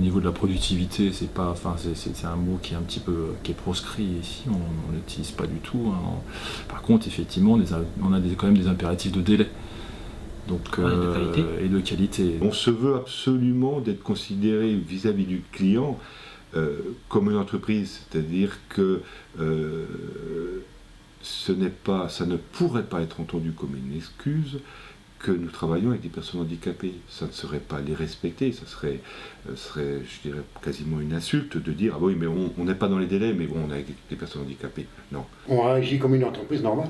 niveau de la productivité, c'est un mot qui est un petit peu qui est proscrit ici, on l'utilise pas du tout. Hein. Par contre, effectivement, on a quand même des impératifs de délai. Donc, et de qualité. On se veut absolument d'être considéré vis-à-vis du client comme une entreprise, c'est-à-dire que ça ne pourrait pas être entendu comme une excuse que nous travaillons avec des personnes handicapées. Ça ne serait pas les respecter, ça serait, je dirais, quasiment une insulte de dire « Ah oui, mais on n'est pas dans les délais, mais bon, on est avec des personnes handicapées. » Non. On réagit comme une entreprise normale.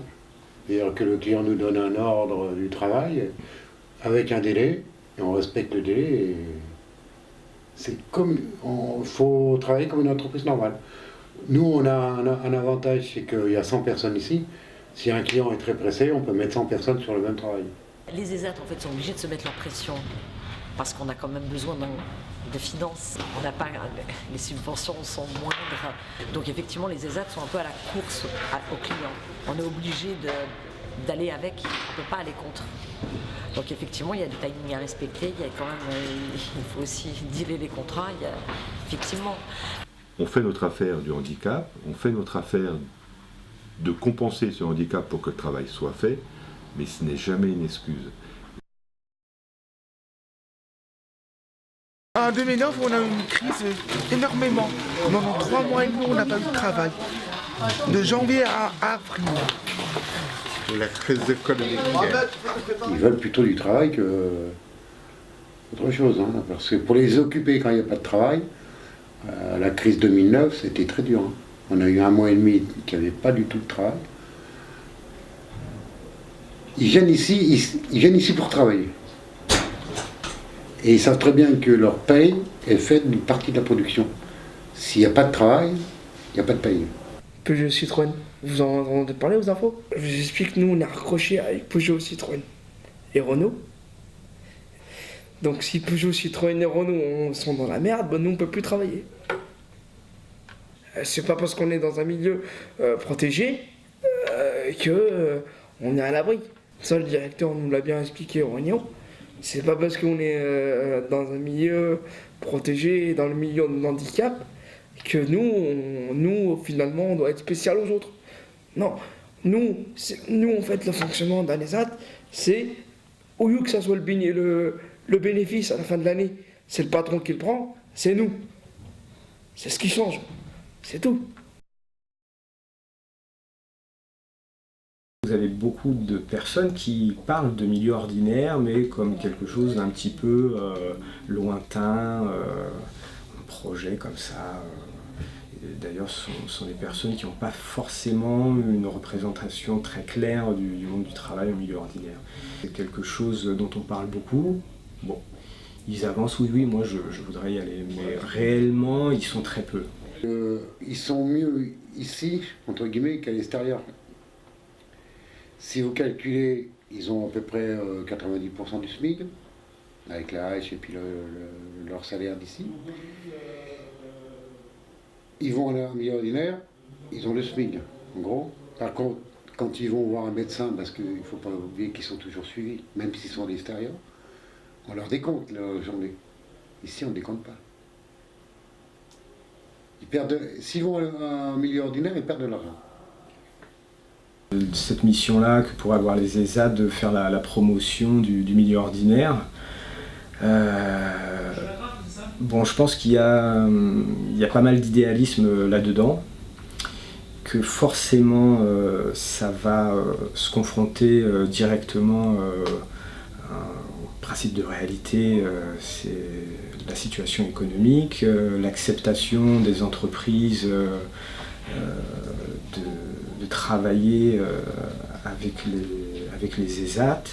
C'est-à-dire que le client nous donne un ordre du travail avec un délai, et on respecte le délai. Et c'est comme, il faut travailler comme une entreprise normale. Nous, on a un avantage, c'est qu'il y a 100 personnes ici. Si un client est très pressé, on peut mettre 100 personnes sur le même travail. Les ESAT en fait sont obligés de se mettre leur pression parce qu'on a quand même besoin de finances. On n'a pas, les subventions sont moindres. Donc effectivement, les ESAT sont un peu à la course aux clients. On est obligé d'aller avec, on ne peut pas aller contre. Donc effectivement, il y a des timings à respecter, il y a quand même, il faut aussi dealer les contrats, effectivement. On fait notre affaire du handicap, on fait notre affaire de compenser ce handicap pour que le travail soit fait, mais ce n'est jamais une excuse. En 2009, on a eu une crise énormément. Pendant 3 mois et demi, on n'a pas eu de travail. De janvier à avril. La crise économique. Ils veulent plutôt du travail que autre chose. Hein, parce que pour les occuper quand il n'y a pas de travail, la crise 2009, c'était très dur. Hein. On a eu 1 mois et demi qui n'avait pas du tout de travail. Ils viennent ici pour travailler. Et ils savent très bien que leur paye est faite d'une partie de la production. S'il n'y a pas de travail, il n'y a pas de paye. Peugeot Citroën, vous en entendez parler aux infos? Je vous explique, nous on est raccrochés avec Peugeot Citroën et Renault. Donc si Peugeot Citroën et Renault sont dans la merde, ben nous on ne peut plus travailler. C'est pas parce qu'on est dans un milieu protégé que on est à l'abri. Ça, le directeur nous l'a bien expliqué en réunion. C'est pas parce qu'on est dans un milieu protégé, dans le milieu de handicap, que nous, finalement, on doit être spécial aux autres. Non, nous en fait, le fonctionnement d'un ESAT, c'est, au lieu que ça soit le bénéfice à la fin de l'année, c'est le patron qui le prend, c'est nous. C'est ce qui change. C'est tout. Vous avez beaucoup de personnes qui parlent de milieu ordinaire, mais comme quelque chose d'un petit peu lointain, un projet comme ça. D'ailleurs, ce sont des personnes qui n'ont pas forcément une représentation très claire du monde du travail au milieu ordinaire. C'est quelque chose dont on parle beaucoup. Bon, ils avancent, oui, moi je voudrais y aller, mais réellement, ils sont très peu. Ils sont mieux ici, entre guillemets, qu'à l'extérieur. Si vous calculez, ils ont à peu près 90% du SMIC, avec la hache et puis leur salaire d'ici. Ils vont en milieu ordinaire, ils ont le SMIC, en gros. Par contre, quand ils vont voir un médecin, parce qu'il ne faut pas oublier qu'ils sont toujours suivis, même s'ils sont à l'extérieur, on leur décompte la journée. Ici, on ne décompte pas. S'ils vont en milieu ordinaire, ils perdent de l'argent. Cette mission-là, que pourraient avoir les ESAT, de faire la promotion du milieu ordinaire, bon, je pense qu'il y a pas mal d'idéalisme là-dedans, que forcément ça va se confronter directement au principe de réalité, c'est la situation économique, l'acceptation des entreprises de travailler avec les ESAT.